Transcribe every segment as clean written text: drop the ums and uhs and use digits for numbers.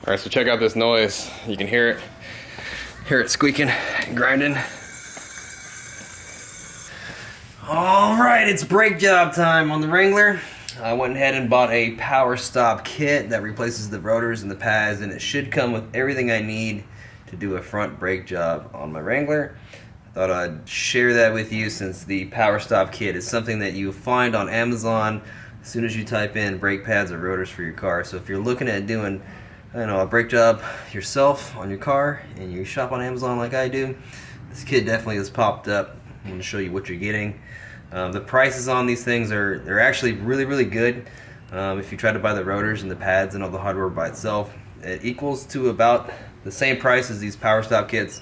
Alright, so check out this noise. You can hear it squeaking, grinding. Alright, it's brake job time on the Wrangler. I went ahead and bought a PowerStop kit that replaces the rotors and the pads, and it should come with everything I need to do a front brake job on my Wrangler. I thought I'd share that with you since the PowerStop kit is something that you find on Amazon as soon as you type in brake pads or rotors for your car. So if you're looking at doing a brake job yourself on your car and you shop on Amazon like I do, this kit definitely has popped up. I'm going to show you what you're getting. The prices on these things they're actually really good. If you try to buy the rotors and the pads and all the hardware by itself, it equals to about the same price as these PowerStop kits,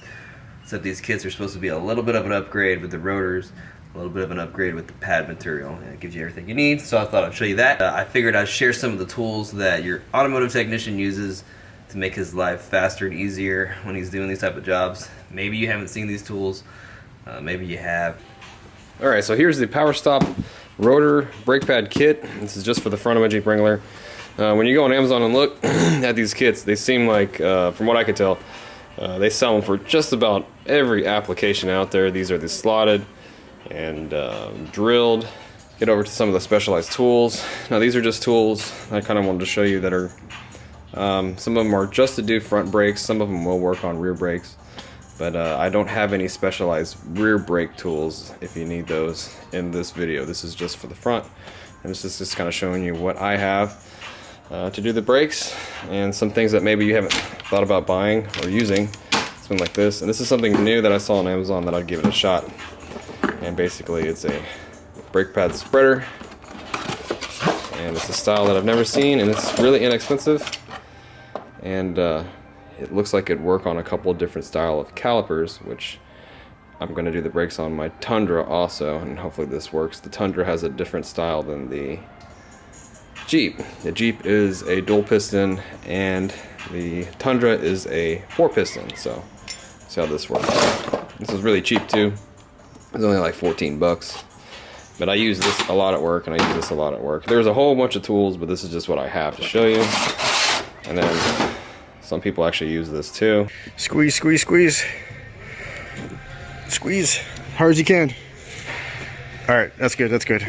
except these kits are supposed to be a little bit of an upgrade with the rotors, a little bit of an upgrade with the pad material, and it gives you everything you need. So I thought I'd show you that. I figured I'd share some of the tools that your automotive technician uses to make his life faster and easier when he's doing these type of jobs. Maybe you haven't seen these tools, maybe you have. Alright, so here's the PowerStop rotor brake pad kit. This is just for the front of my Jeep Wrangler. When you go on Amazon and look at these kits, they seem like, from what I could tell, they sell them for just about every application out there. These are the slotted and drilled. Get over to some of the specialized tools. Now these are just tools I kind of wanted to show you that are, some of them are just to do front brakes, some of them will work on rear brakes. But I don't have any specialized rear brake tools if you need those in this video. This is just for the front, and this is just kind of showing you what I have to do the brakes and some things that maybe you haven't thought about buying or using. Something like this, and this is something new that I saw on Amazon that I'd give it a shot. And basically it's a brake pad spreader, and it's a style that I've never seen, and it's really inexpensive, and it looks like it'd work on a couple different style of calipers, which I'm going to do the brakes on my Tundra also, and hopefully this works. The Tundra has a different style than the Jeep. The Jeep is a dual piston and the Tundra is a 4-piston, so see how this works. This is really cheap too. It's only like 14 bucks. But I use this a lot at work, and I use this a lot at work. There's a whole bunch of tools, but this is just what I have to show you. And then some people actually use this too. Squeeze, squeeze, squeeze. Squeeze hard as you can. Alright, that's good, that's good.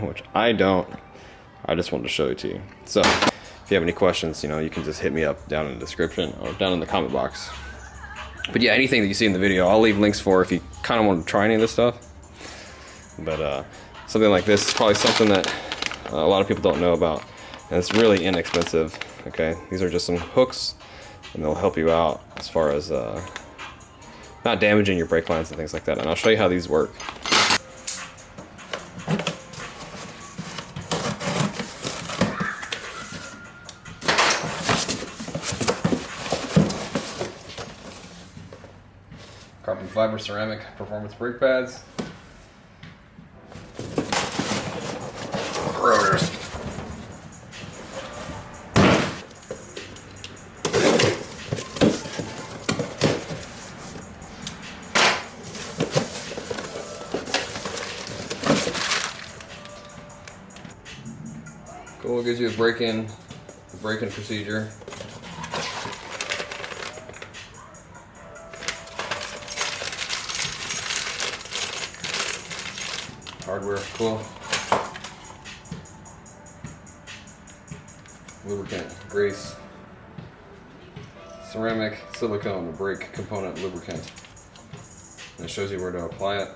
Which I don't. I just wanted to show it to you. So, if you have any questions, you can just hit me up down in the description or down in the comment box. But yeah, anything that you see in the video, I'll leave links for if you kind of want to try any of this stuff. But something like this is probably something that a lot of people don't know about. And it's really inexpensive. Okay, these are just some hooks, and they'll help you out as far as not damaging your brake lines and things like that. And I'll show you how these work. Carbon fiber ceramic performance brake pads. Rotors. Cool, it gives you a break-in procedure. Hardware, cool. Lubricant, grease, ceramic, silicone, brake component lubricant. And it shows you where to apply it.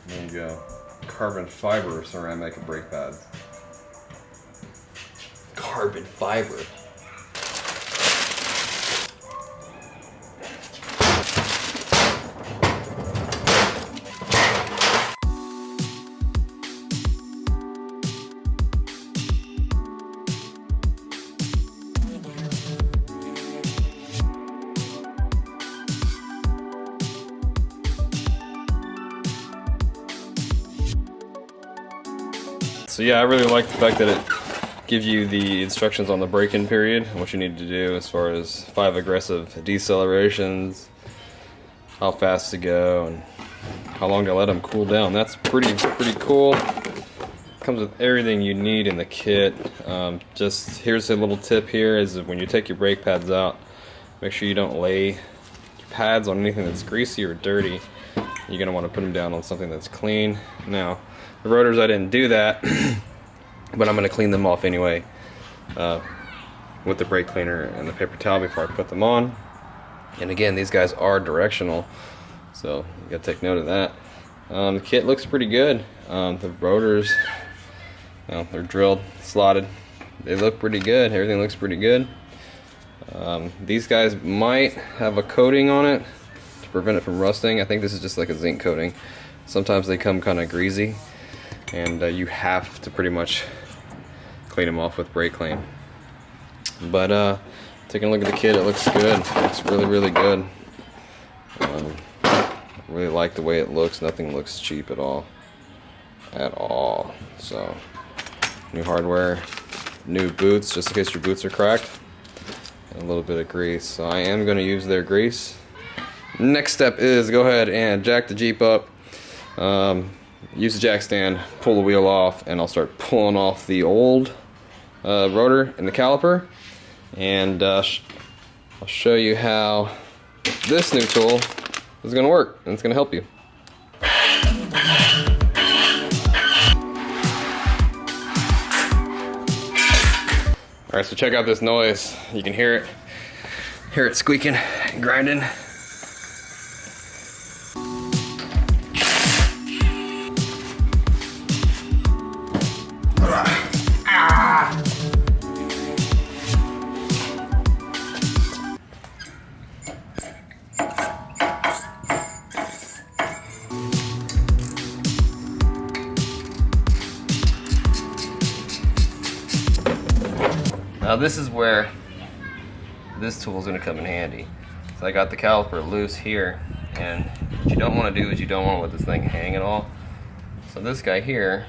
There you go. Carbon fiber ceramic brake pads. Carbon fiber. So yeah, I really like the fact that it gives you the instructions on the break-in period, what you need to do as far as 5 aggressive decelerations, how fast to go, and how long to let them cool down. That's pretty cool. comes with everything you need in the kit. Just here's a little tip here, is when you take your brake pads out, make sure you don't lay your pads on anything that's greasy or dirty. You're going to want to put them down on something that's clean. Now, the rotors, I didn't do that, but I'm going to clean them off anyway with the brake cleaner and the paper towel before I put them on. And again, these guys are directional, so you got to take note of that. The kit looks pretty good. The rotors, well, they're drilled, slotted. They look pretty good. Everything looks pretty good. These guys might have a coating on it to prevent it from rusting. I think this is just like a zinc coating. Sometimes they come kind of greasy, and you have to pretty much clean them off with brake clean. But taking a look at the kit, it looks good. It looks really, really good. Really like the way it looks. Nothing looks cheap at all. So, new hardware, new boots, just in case your boots are cracked, and a little bit of grease. So I am going to use their grease. Next step is go ahead and jack the Jeep up. Use the jack stand, pull the wheel off, and I'll start pulling off the old rotor and the caliper. And I'll show you how this new tool is going to work, and it's going to help you. Alright, so check out this noise. You can hear it squeaking, grinding. Now this is where this tool is going to come in handy. So I got the caliper loose here, and what you don't want to do is you don't want to let this thing hang at all. So this guy here,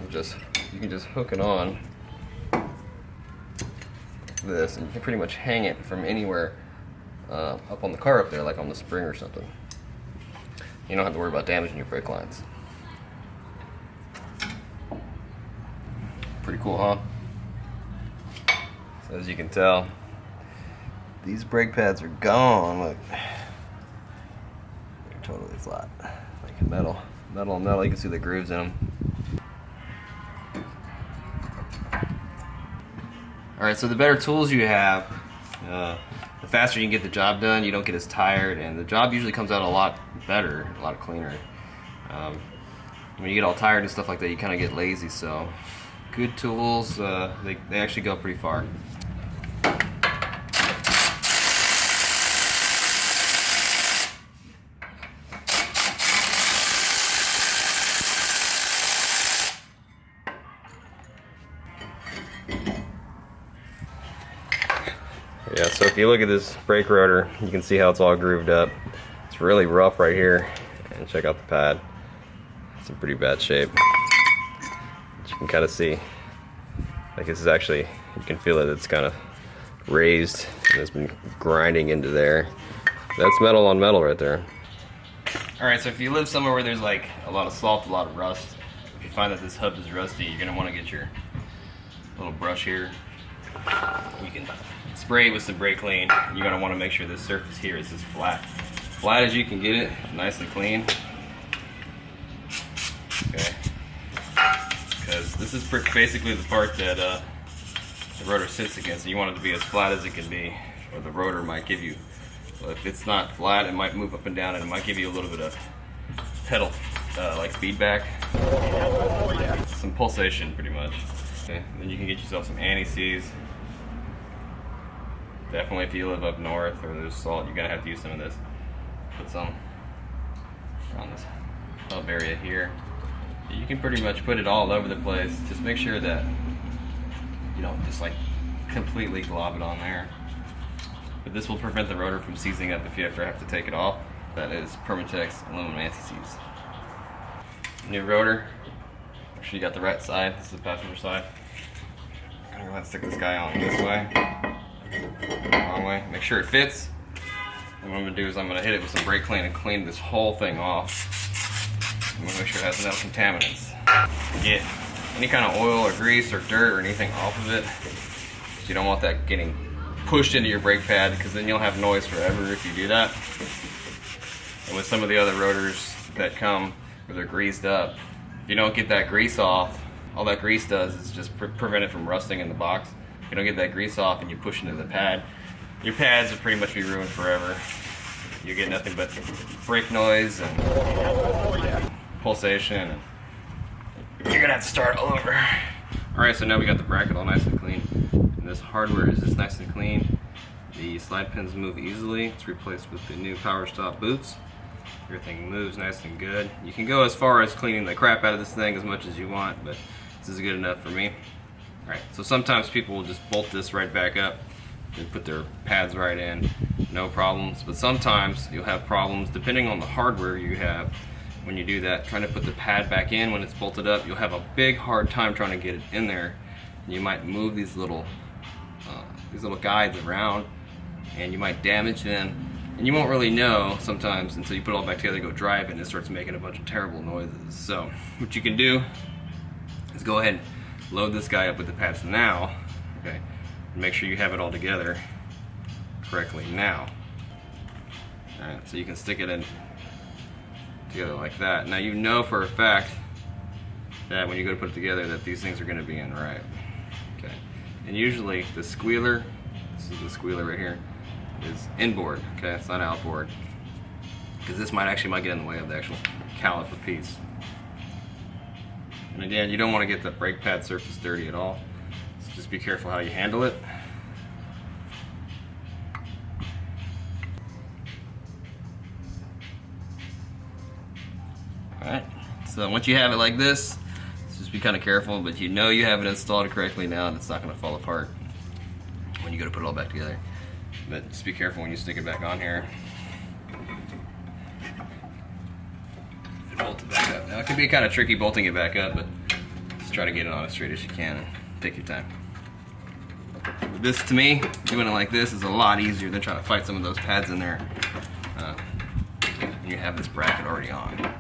you can just hook it on this, and you can pretty much hang it from anywhere up on the car up there, like on the spring or something. You don't have to worry about damaging your brake lines. Pretty cool, huh? So as you can tell, these brake pads are gone. Look, they're totally flat, like metal on metal. You can see the grooves in them. All right, so the better tools you have, the faster you can get the job done. You don't get as tired, and the job usually comes out a lot better, a lot cleaner. When you get all tired and stuff like that, you kind of get lazy. So good tools, they actually go pretty far. Yeah, so if you look at this brake rotor, you can see how it's all grooved up. It's really rough right here. And check out the pad. It's in pretty bad shape. But you can kind of see, like this is actually, you can feel it, it's kind of raised and it's been grinding into there. That's metal on metal right there. Alright, so if you live somewhere where there's like a lot of salt, a lot of rust, if you find that this hub is rusty, you're going to want to get your little brush here. You can spray it with some brake clean. You're going to want to make sure this surface here is as flat as you can get it, nice and clean. Okay, because this is basically the part that the rotor sits against. You want it to be as flat as it can be, or the rotor might give you, well, if it's not flat, it might move up and down, and it might give you a little bit of pedal like feedback, some pulsation pretty much. Okay, then you can get yourself some anti-seize. Definitely if you live up north or there's salt, you're gonna have to use some of this. Put some around this hub area here. You can pretty much put it all over the place. Just make sure that you don't just like completely glob it on there. But this will prevent the rotor from seizing up if you ever have to take it off. That is Permatex aluminum anti-seize. New rotor. Make sure you got the right side. This is the passenger side. I'm gonna go ahead and stick this guy on this way. Wrong way. Make sure it fits. And what I'm gonna do is I'm gonna hit it with some brake clean and clean this whole thing off. I'm gonna make sure it has enough contaminants. Get any kind of oil or grease or dirt or anything off of it. You don't want that getting pushed into your brake pad, because then you'll have noise forever if you do that. And with some of the other rotors that come where they're greased up, if you don't get that grease off, all that grease does is just prevent it from rusting in the box. If you don't get that grease off and you push into the pad, your pads will pretty much be ruined forever. You get nothing but brake noise and pulsation, and you're gonna have to start all over. Alright, so now we got the bracket all nice and clean. And this hardware is just nice and clean. The slide pins move easily. It's replaced with the new PowerStop boots. Everything moves nice and good. You can go as far as cleaning the crap out of this thing as much as you want, but this is good enough for me. Alright, so sometimes people will just bolt this right back up and put their pads right in, no problems. But sometimes you'll have problems depending on the hardware you have. When you do that, trying to put the pad back in when it's bolted up, you'll have a big hard time trying to get it in there. And you might move these little guides around, and you might damage them. And you won't really know sometimes until you put it all back together, go drive it, and it starts making a bunch of terrible noises. So what you can do is go ahead and load this guy up with the pads now, okay, and make sure you have it all together correctly now. Alright, so you can stick it in together like that. Now you know for a fact that when you go to put it together that these things are going to be in right. Okay, and usually the squealer, this is the squealer right here, is inboard, okay, it's not outboard, because this might get in the way of the actual caliper piece. And again, you don't want to get the brake pad surface dirty at all, so just be careful how you handle it. Alright, so once you have it like this, just be kind of careful, but you know you have it installed correctly now, and it's not going to fall apart when you go to put it all back together. But just be careful when you stick it back on here. Bolt it back up. Now it can be kind of tricky bolting it back up, but just try to get it on as straight as you can and take your time. But this, to me, doing it like this is a lot easier than trying to fight some of those pads in there. And you have this bracket already on.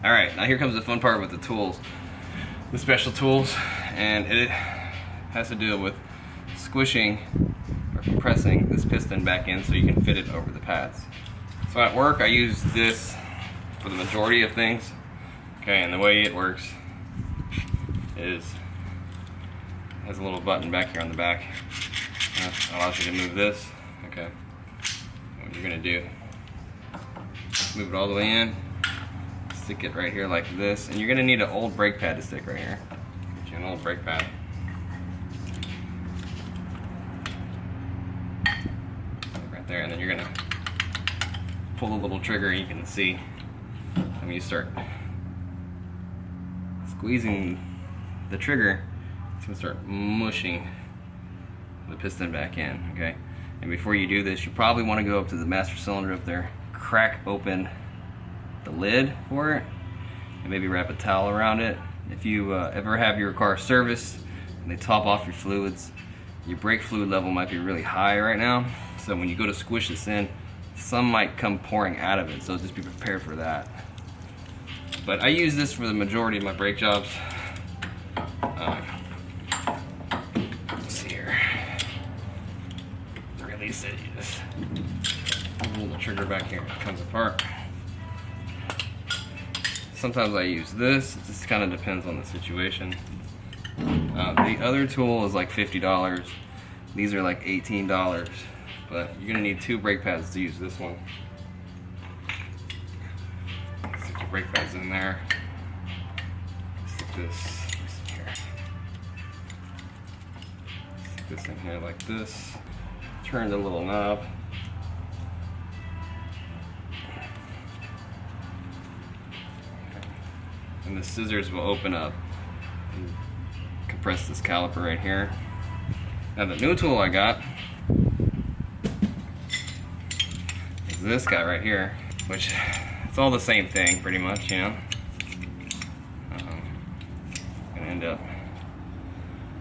Alright, now here comes the fun part with the tools, the special tools, and it has to do with squishing or compressing this piston back in so you can fit it over the pads. So at work I use this for the majority of things, okay, and the way it works is it has a little button back here on the back that allows you to move this, okay. What you're going to do, move it all the way in, stick it right here like this, and you're going to need an old brake pad to stick right here. Get you an old brake pad. Right there, and then you're going to pull the little trigger, and you can see when you start squeezing the trigger, it's going to start mushing the piston back in, okay? And before you do this, you probably want to go up to the master cylinder up there, crack open the lid for it, and maybe wrap a towel around it. If you ever have your car serviced and they top off your fluids, your brake fluid level might be really high right now, so when you go to squish this in, some might come pouring out of it, so just be prepared for that. But I use this for the majority of my brake jobs. Let's see here. To release it, you just pull the trigger back here, it comes apart. Sometimes I use this, it just kind of depends on the situation. The other tool is like $50. These are like $18, but you're gonna need 2 brake pads to use this one. Stick your brake pads in there. Stick this here. Stick this in here like this. Turn the little knob. And the scissors will open up and compress this caliper right here. Now the new tool I got is this guy right here, which it's all the same thing pretty much, you know. Gonna end up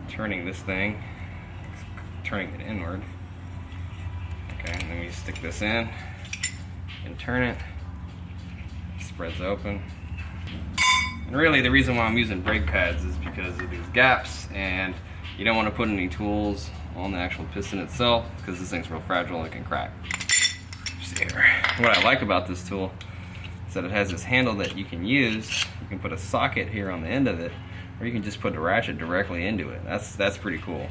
turning this thing, turning it inward. you stick this in and turn it. It spreads open. And really the reason why I'm using brake pads is because of these gaps, and you don't want to put any tools on the actual piston itself because this thing's real fragile and it can crack. What I like about this tool is that it has this handle that you can use. You can put a socket here on the end of it, or you can just put the ratchet directly into it. That's pretty cool.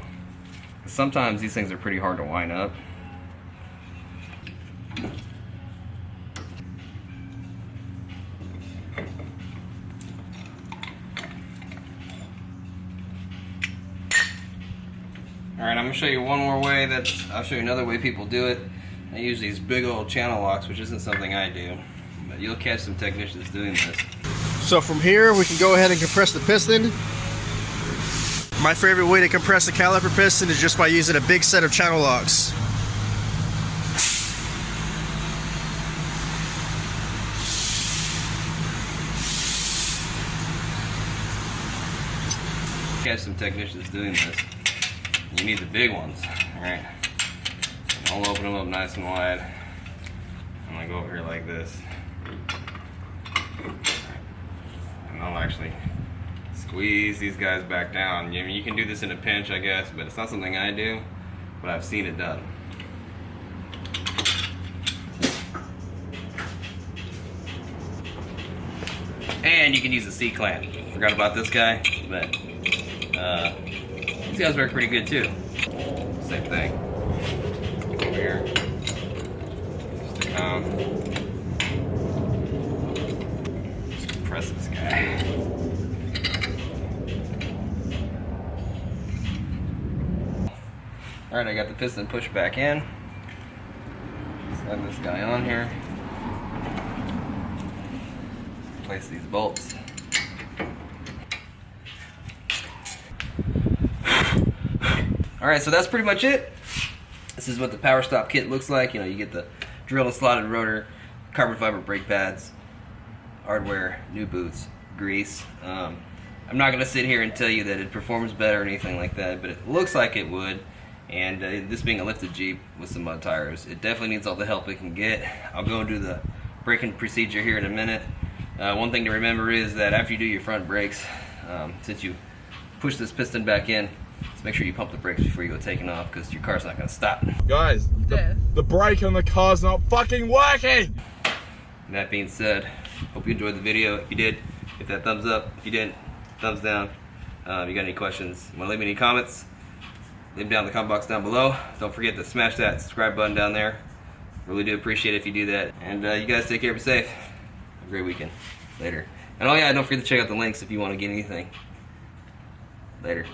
Sometimes these things are pretty hard to wind up. Alright, I'm going to show you one more way I'll show you another way people do it. I use these big old channel locks, which isn't something I do, but you'll catch some technicians doing this. So from here, we can go ahead and compress the piston. My favorite way to compress a caliper piston is just by using a big set of channel locks. Catch some technicians doing this. You need the big ones, alright? I'll open them up nice and wide. I'm gonna go over here like this. And I'll actually squeeze these guys back down. I mean, you can do this in a pinch, I guess, but it's not something I do, but I've seen it done. And you can use a C-clamp. Forgot about this guy, but these guys work pretty good too. Same thing. Over here. Stick on. Just compress this guy. Alright, I got the piston pushed back in. Slide this guy on here. Place these bolts. Alright, so that's pretty much it. This is what the PowerStop kit looks like. You know, you get the drilled and slotted rotor, carbon fiber brake pads, hardware, new boots, grease. I'm not going to sit here and tell you that it performs better or anything like that, but it looks like it would. And this being a lifted Jeep with some mud tires, it definitely needs all the help it can get. I'll go and do the braking procedure here in a minute. One thing to remember is that after you do your front brakes, since you push this piston back in, just make sure you pump the brakes before you go taking off, because your car's not going to stop. Guys, the brake on the car's not fucking working! And that being said, hope you enjoyed the video. If you did, hit that thumbs up. If you didn't, thumbs down. If you got any questions, want to leave me any comments, leave them down in the comment box down below. Don't forget to smash that subscribe button down there. Really do appreciate it if you do that. And you guys take care, be safe. Have a great weekend. Later. And oh yeah, don't forget to check out the links if you want to get anything. Later.